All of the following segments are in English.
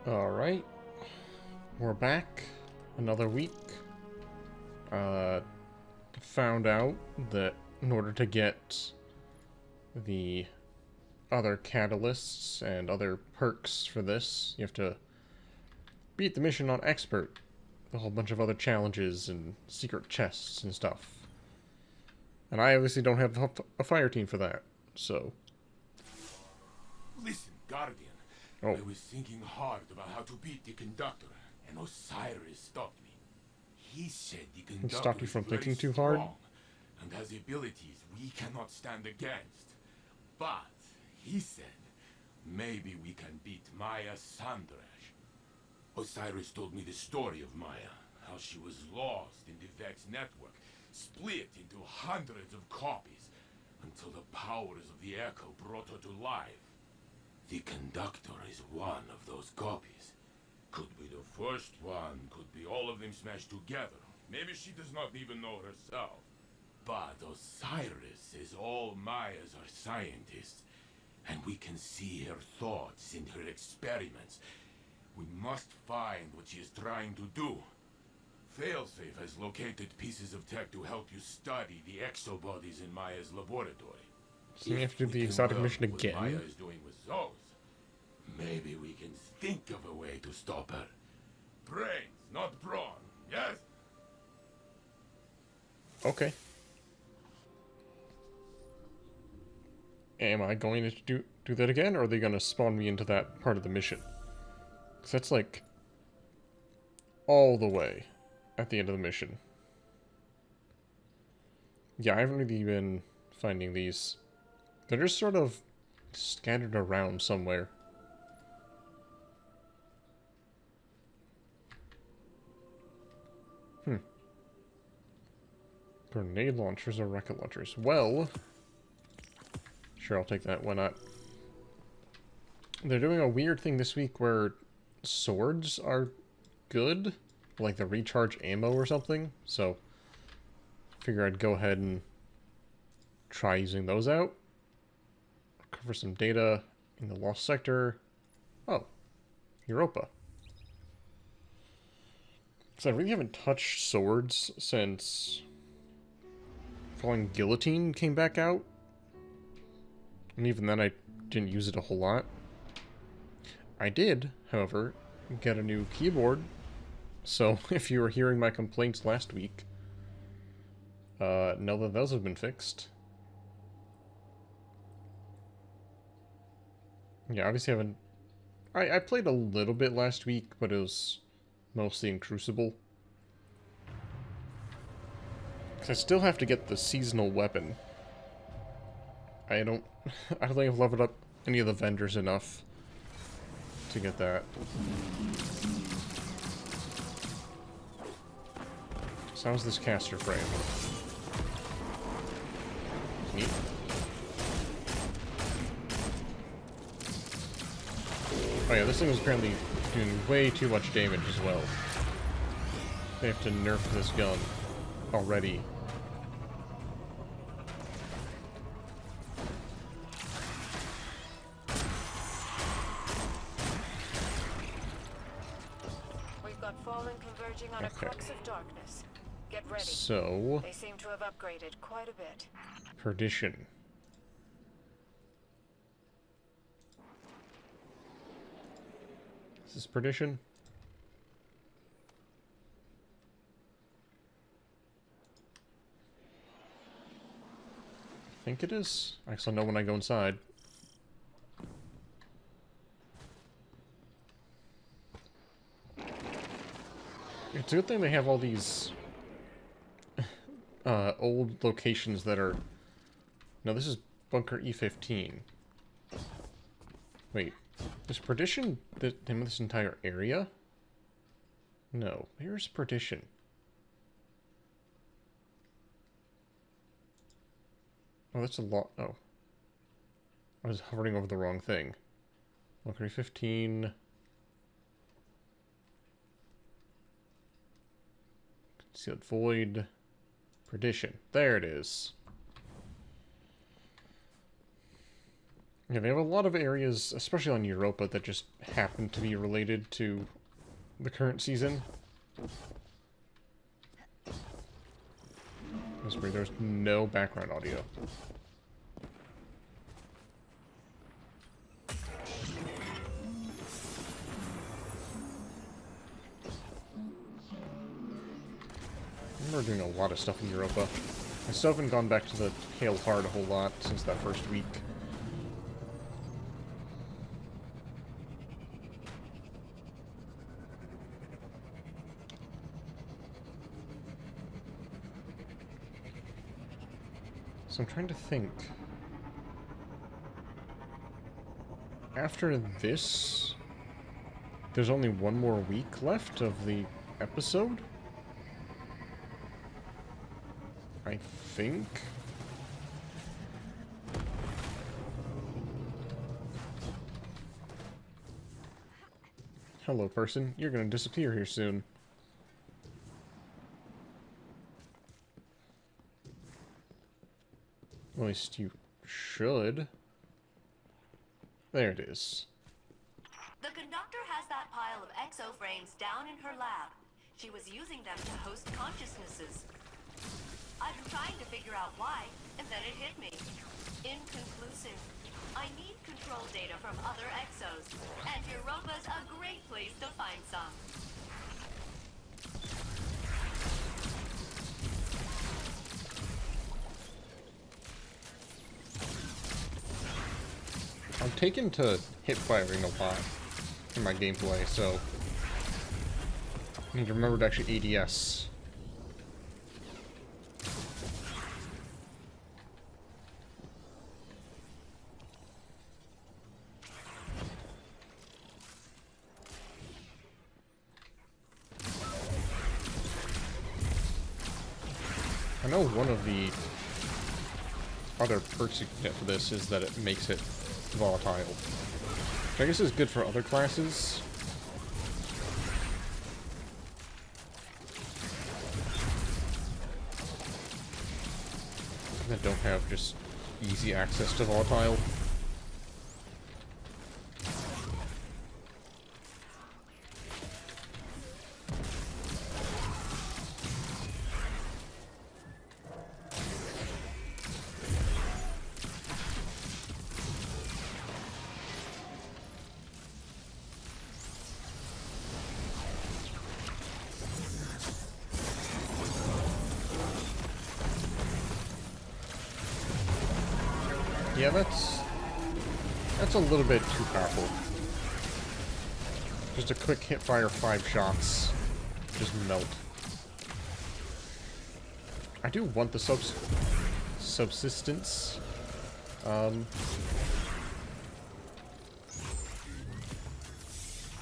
Alright, we're back. Another week. Found out that in order to get the other catalysts and other perks for this, you have to beat the mission on Expert. A whole bunch of other challenges and secret chests and stuff. And I obviously don't have a fire team for that, so... Listen, Guardian. Oh. I was thinking hard about how to beat the conductor, and Osiris stopped me. He said the conductor stopped you from is very thinking too hard? strong and has abilities we cannot stand against. But he said maybe we can beat Maya Sandrash. Osiris told me the story of Maya, how she was lost in the Vex network, split into hundreds of copies, until the powers of the Echo brought her to life. The conductor is one of those copies. Could be the first one, could be all of them smashed together. Maybe she does not even know herself. But Osiris says all Mayas are scientists, and we can see her thoughts in her experiments. We must find what she is trying to do. Failsafe has located pieces of tech to help you study the exobodies in Maya's laboratory. So you have to do the exotic mission again? What Maya is doing with those, maybe we can think of a way to stop her. Brains, not brawn, yes? Okay. Am I going to do that again, or are they going to spawn me into that part of the mission? Because that's like all the way at the end of the mission. Yeah, I haven't really been finding these. They're just sort of scattered around somewhere. Grenade launchers or rocket launchers? Well, sure, I'll take that. Why not? They're doing a weird thing this week where swords are good, like the recharge ammo or something. So, figure I'd go ahead and try using those out. Cover some data in the lost sector. Oh, Europa. Because I really haven't touched swords since Falling Guillotine came back out. And even then I didn't use it a whole lot. I did, however, get a new keyboard. So if you were hearing my complaints last week, know that those have been fixed. Yeah, obviously I haven't... I played a little bit last week, but it was mostly in Crucible. Because I still have to get the seasonal weapon. I don't think I've leveled up any of the vendors enough to get that. So how's this caster frame? Neat. Oh yeah, this thing is apparently doing way too much damage as well. They have to nerf this gun already. We've got Fallen converging on a crux of darkness. Get ready. So They seem to have upgraded quite a bit. Perdition. Is this Perdition? I think it is. I actually know when I go inside. It's a good thing they have all these old locations that are... No, this is Bunker E15. Wait, is Perdition the name of this entire area? No, here's Perdition. Oh, that's a lot. Oh. I was hovering over the wrong thing. Bunker E15. Concealed Void. Perdition. There it is. Yeah, they have a lot of areas, especially on Europa, that just happen to be related to the current season. That's weird, there's no background audio. I remember doing a lot of stuff in Europa. I still haven't gone back to the Hail Hard a whole lot since that first week. So I'm trying to think. After this, there's only one more week left of the episode? I think. Hello, person. You're gonna disappear here soon. At least you should. There it is. The conductor has that pile of exo frames down in her lab. She was using them to host consciousnesses. I've been trying to figure out why, and then it hit me. Inconclusive. I need control data from other exos, and Europa's a great place to find some. I'm taken to hip firing a lot in my gameplay, so I need to remember to actually ADS. I know one of the other perks you can get for this is that it makes it volatile. Which I guess is good for other classes. That don't have just easy access to volatile. Yeah, that's a little bit too powerful. Just a quick hit fire 5 shots. Just melt. I do want the subsistence.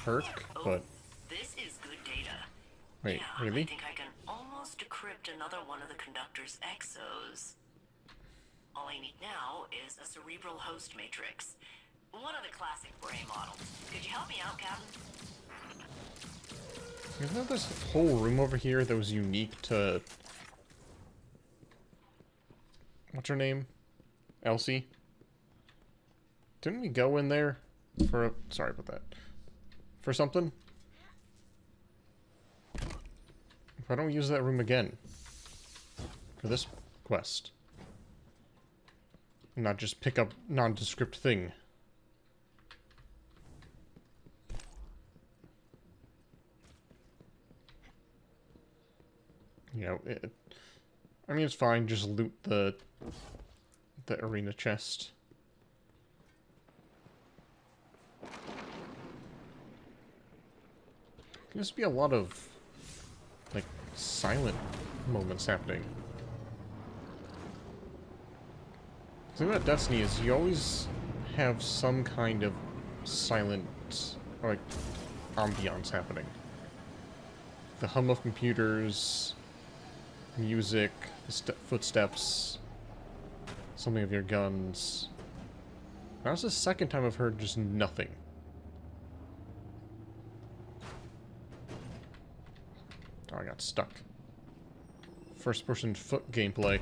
Perk, but This is good data. wait, Yeah, really? I think I can almost decrypt another one of the conductor's exos. All I need now is a cerebral host matrix. One of the classic Bray models. Could you help me out, Captain? Isn't there this whole room over here that was unique to... What's her name? Elsie? Didn't we go in there for a... Sorry about that. For something? Why don't we use that room again? For this quest. Not just pick up nondescript thing. You know, I mean, it's fine. Just loot the arena chest. There's be a lot of like silent moments happening. The thing about Destiny is you always have some kind of silent, or like, ambiance happening. The hum of computers, music, footsteps, something of your guns. That was the second time I've heard just nothing. Oh, I got stuck. First-person foot gameplay.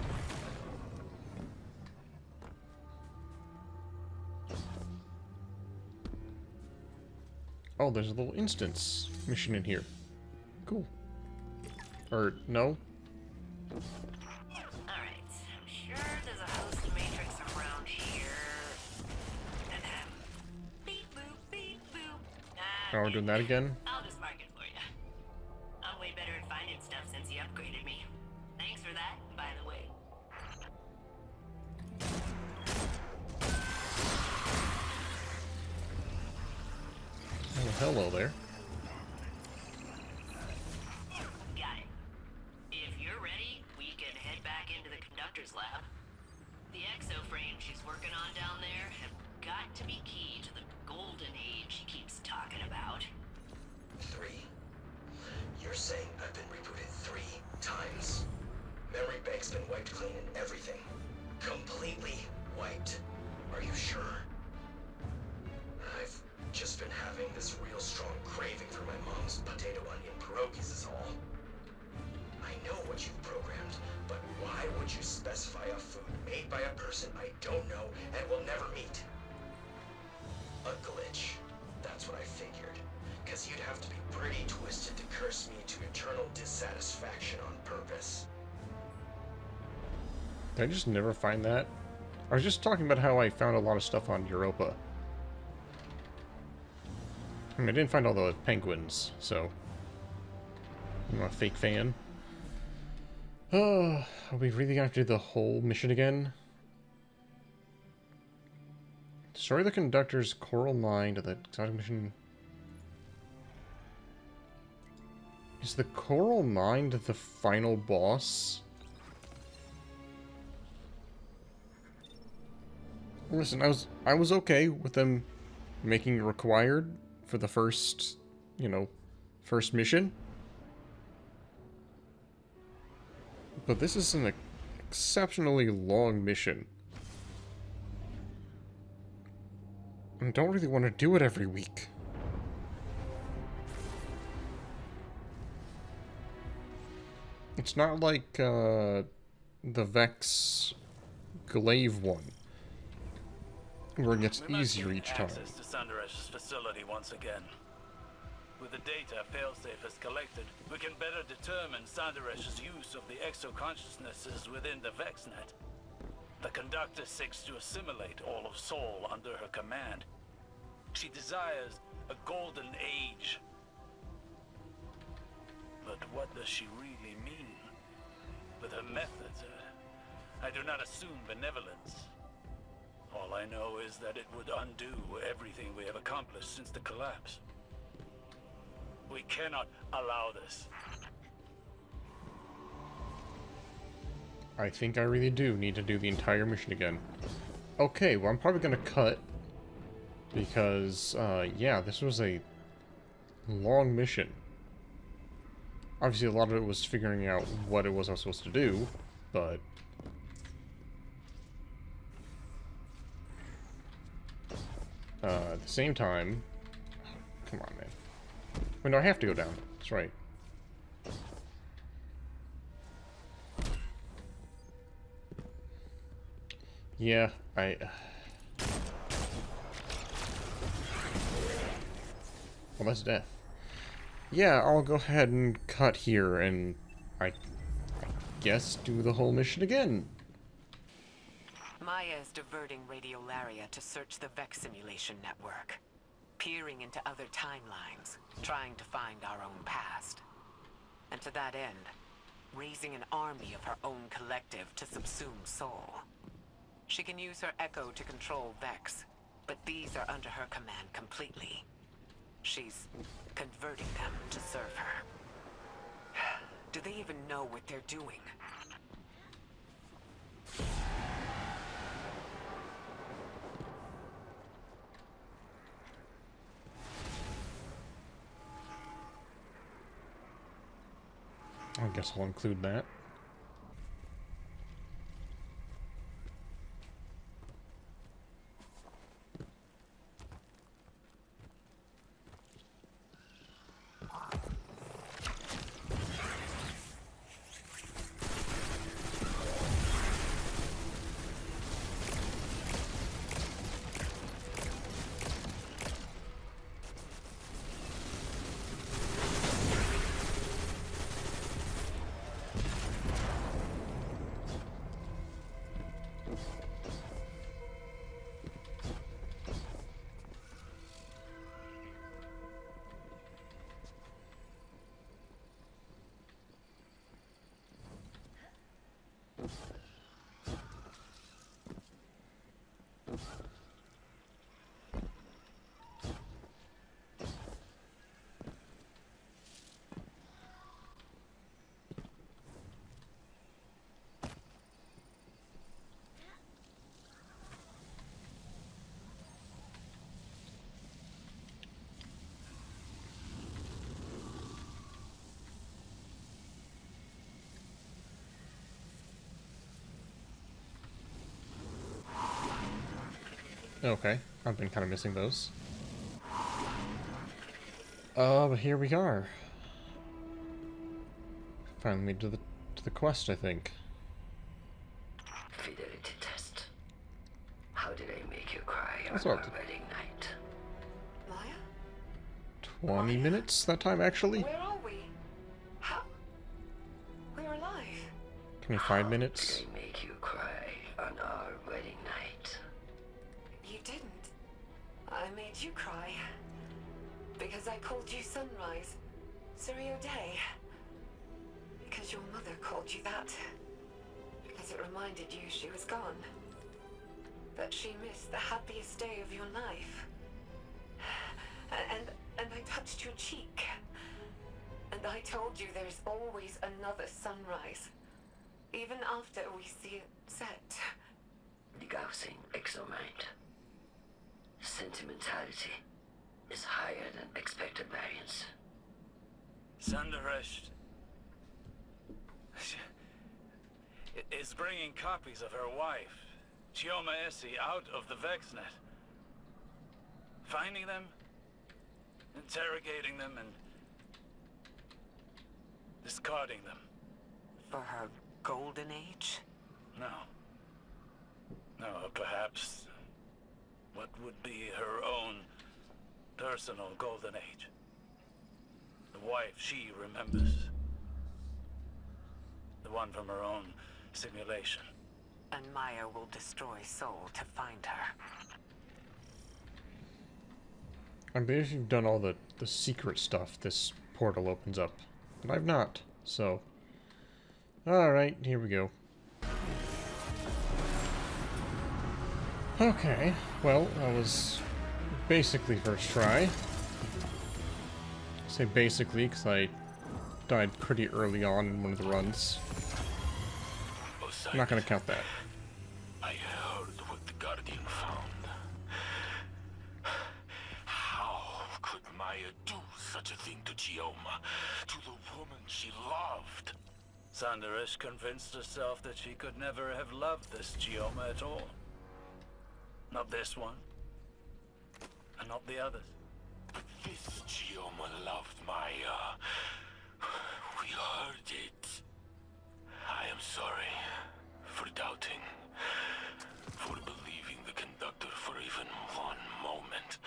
Oh, there's a little instance mission in here. Cool. Or, no? Alright, I'm sure there's a host matrix around here. Beep boop, beep boop. Oh, we're doing that again? I'll just mark it for you. I'm way better at finding stuff since you upgraded me. Thanks for that, by the way. Oh, hello there. Got it. If you're ready, we can head back into the conductor's lab. The exoframe she's working on down there have got to be key to the golden age she keeps talking about. 3. You're saying I've been rebooted 3 times. Memory bank's been wiped clean and everything. Completely wiped. Are you sure? I've just been having this real strong craving for my mom's potato onion pierogies is all. I know what you've programmed, but why would you specify a food made by a person I don't know and will never meet? A glitch. That's what I figured. Because you'd have to be pretty twisted to curse me into eternal dissatisfaction on purpose. Did I just never find that? I was just talking about how I found a lot of stuff on Europa. I mean, I didn't find all the penguins, so... I'm not a fake fan. Oh, are we really gonna have to do the whole mission again? Destroy the conductor's coral mind of the exotic mission. Is the coral mind the final boss? Listen, I was okay with them making it required for the first, first mission. But this is an exceptionally long mission. I don't really want to do it every week. It's not like the Vex Glaive one, where it gets easier each time. Access to Sandaresh's facility once again. With the data Failsafe has collected, we can better determine Sandaresh's use of the exo-consciousnesses within the VexNet. The conductor seeks to assimilate all of Sol under her command. She desires a golden age. But what does she really mean? With her methods, I do not assume benevolence. All I know is that it would undo everything we have accomplished since the collapse. We cannot allow this. I think I really do need to do the entire mission again. Okay, well I'm probably gonna cut, because, yeah, this was a long mission. Obviously a lot of it was figuring out what it was I was supposed to do, but... at the same time... Come on, man. Wait, no, I have to go down. That's right. Yeah, well, that's death. Yeah, I'll go ahead and cut here, and I guess do the whole mission again. Maya is diverting Radiolaria to search the Vex simulation network, peering into other timelines, trying to find our own past. And to that end, raising an army of her own collective to subsume Sol. She can use her Echo to control Vex, but these are under her command completely. She's converting them to serve her. Do they even know what they're doing? I guess I'll include that. Okay, I've been kind of missing those. But here we are. Finally made to the quest, I think. Fidelity test. How did I make you cry That's on what our wedding night? Maya? 20 minutes that time, actually? Where are we? How? We're alive. 25 minutes. Did I make you cry on our wedding night? You didn't. I made you cry. Because I called you Sunrise. Surrey Day. Because your mother called you that. Because it reminded you she was gone. That she missed the happiest day of your life. And I touched your cheek. And I told you there's always another sunrise. Even after we see it set. Degaussing exomind. Sentimentality is higher than expected variance. Sanderesh is bringing copies of her wife, Chioma Essie, out of the VexNet. Finding them, interrogating them, and discarding them. For her golden age? No. No, perhaps what would be her own personal golden age. The wife she remembers. The one from her own simulation. And Maya will destroy Soul to find her. I bet if you've done all the secret stuff, this portal opens up. But I've not, so... Alright, here we go. Okay, well, that was basically first try. I say basically, because I died pretty early on in one of the runs. I'm not going to count that. I heard what the Guardian found. How could Maya do such a thing to Chioma, to the woman she loved? Sanderesh convinced herself that she could never have loved this Chioma at all. Not this one. And not the others. This Chioma loved Maya. We heard it. I am sorry for doubting, for believing the conductor for even one moment.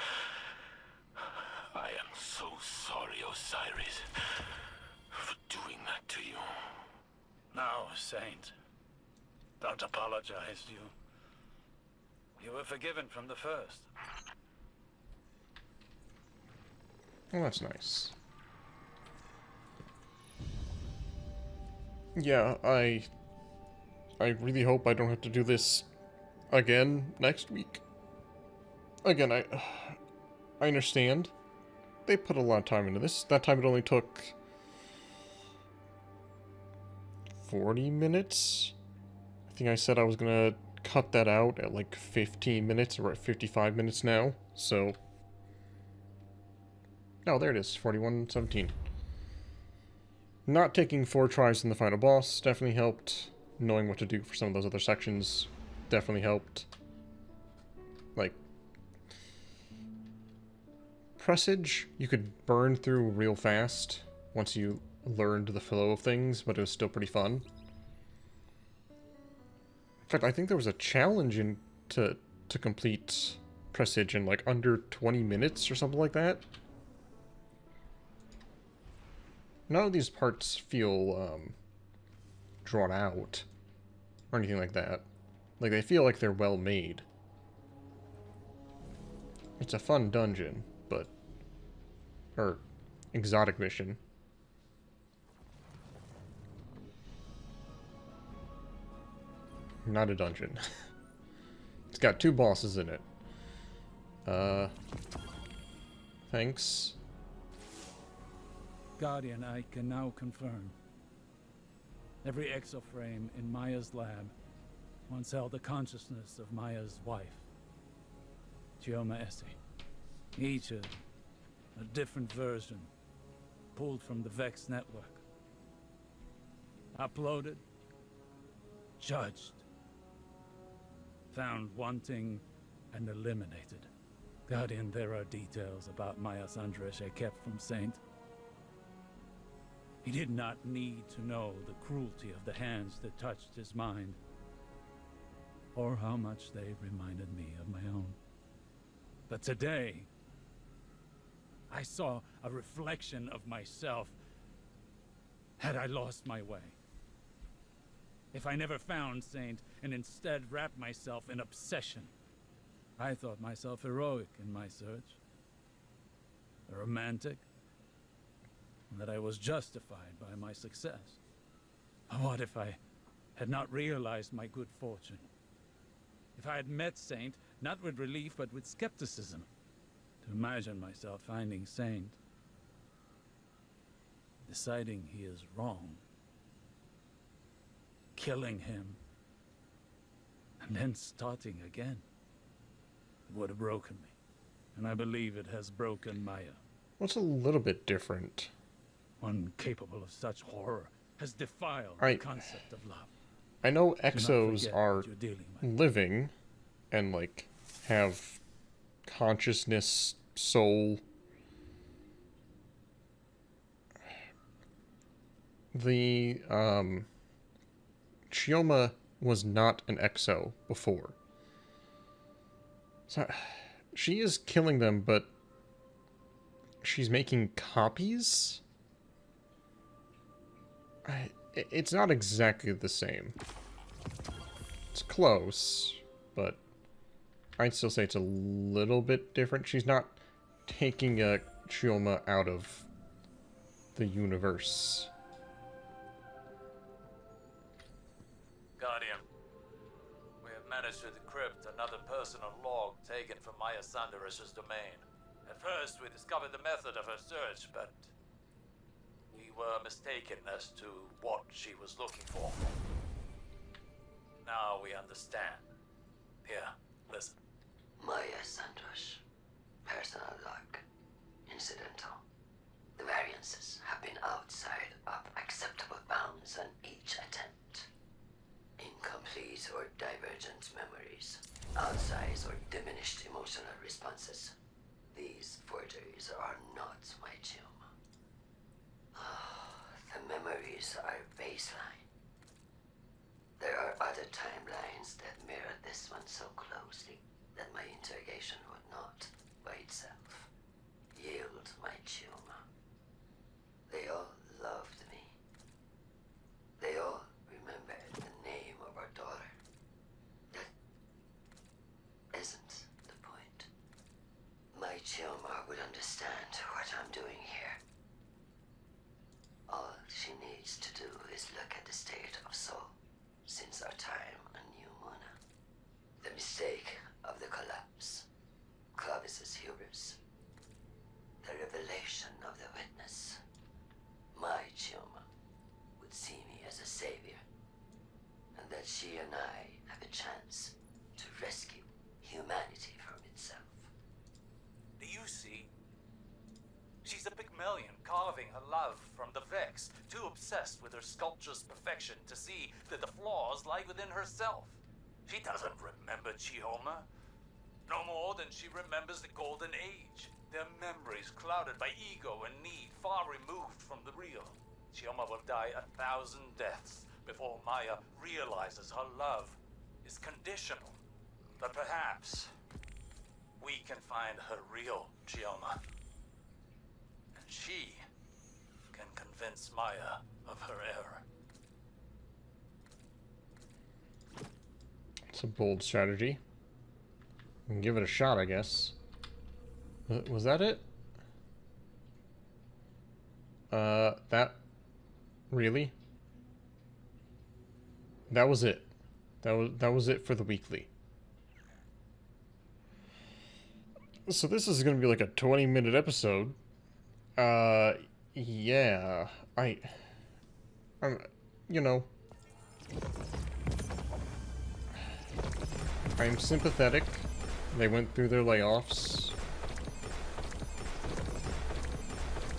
I am so sorry, Osiris, for doing that to you. No, Saint. Don't apologize. You were forgiven from the first. Well, that's nice. Yeah, I really hope I don't have to do this again next week. Again, I understand. They put a lot of time into this. That time it only took 40 minutes. I think I said I was gonna cut that out at like 15 minutes. We're at 55 minutes now, so... Oh, there it is, 41:17. Not taking 4 tries in the final boss definitely helped. Knowing what to do for some of those other sections definitely helped. Like, Presage, you could burn through real fast once you learned the flow of things, but it was still pretty fun. In fact, I think there was a challenge to complete Presage in like under 20 minutes or something like that. None of these parts feel drawn out or anything like that. Like, they feel like they're well made. It's a fun dungeon, but... or exotic mission. Not a dungeon. It's got 2 bosses in it. Thanks. Guardian, I can now confirm. Every exoframe in Maya's lab once held the consciousness of Maya's wife, Chioma Essie. Each a different version, pulled from the Vex network. Uploaded, judged, found wanting and eliminated. Guardian, there are details about Maya Sandrash I kept from Saint. He did not need to know the cruelty of the hands that touched his mind, or how much they reminded me of my own. But today, I saw a reflection of myself. Had I lost my way? If I never found Saint and instead wrapped myself in obsession, I thought myself heroic in my search, romantic, and that I was justified by my success. What if I had not realized my good fortune? If I had met Saint, not with relief but with skepticism, to imagine myself finding Saint, deciding he is wrong, killing him, and then starting again. It would have broken me, and I believe it has broken Maya. What's a little bit different? One capable of such horror has defiled the concept of love. I know exos are living and, like, have consciousness, soul. The, Chioma was not an exo before. So, she is killing them, but she's making copies? It's not exactly the same. It's close, but I'd still say it's a little bit different. She's not taking a Chioma out of the universe. Guardian, we have managed to decrypt another personal log taken from Maya Sandarash's domain. At first, we discovered the method of her search, but we were mistaken as to what she was looking for. Now we understand. Here, listen. Maya Sandrash. Personal log. Incidental. The variances have been outside of acceptable bounds on each attempt. Incomplete or divergent memories. Outsized or diminished emotional responses. These forgeries are not my Chioma. The memories are baseline. There are other timelines that mirror this one so closely that my interrogation would not, by itself, yield my Chioma. They all loved me. They all remembered the name of our daughter. That isn't the point. My Chioma would understand what I'm doing here. All she needs to do is look at the state of soul since our time on New Muna. The mistake of the collapse, Clovis's hubris, the revelation of the witness. My Chioma would see me as a savior, and that she and I have a chance to rescue humanity from itself. Do you see? She's a Pygmalion carving her love from the Vex, too obsessed with her sculpture's perfection to see that the flaws lie within herself. She doesn't remember Chioma, no more than she remembers the Golden Age. Their memories clouded by ego and need, far removed from the real. Chioma will die 1,000 deaths before Maya realizes her love is conditional. But perhaps we can find her real Chioma. And she can convince Maya of her error. It's a bold strategy. We can give it a shot, I guess. Was that it? That... Really? That was it. That was it for the weekly. So this is gonna be like a 20-minute episode. Yeah. You know... I'm sympathetic. They went through their layoffs.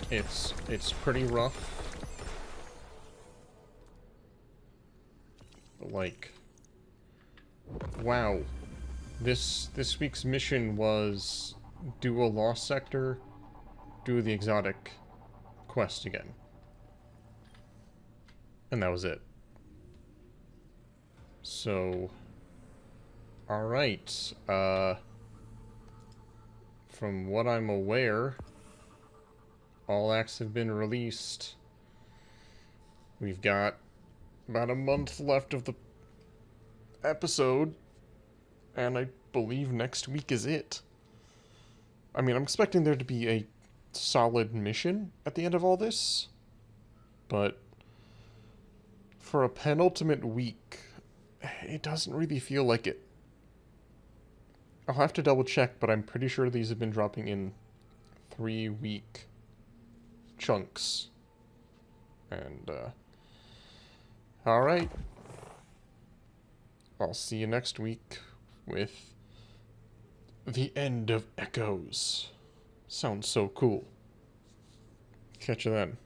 It's pretty rough. Like, wow. This week's mission was do a lost sector, do the exotic quest again. And that was it. So, alright, from what I'm aware, all acts have been released. We've got about a month left of the episode, and I believe next week is it. I mean, I'm expecting there to be a solid mission at the end of all this, but for a penultimate week, it doesn't really feel like it. I'll have to double check, but I'm pretty sure these have been dropping in 3-week chunks. And, alright. I'll see you next week with the end of Echoes. Sounds so cool. Catch you then.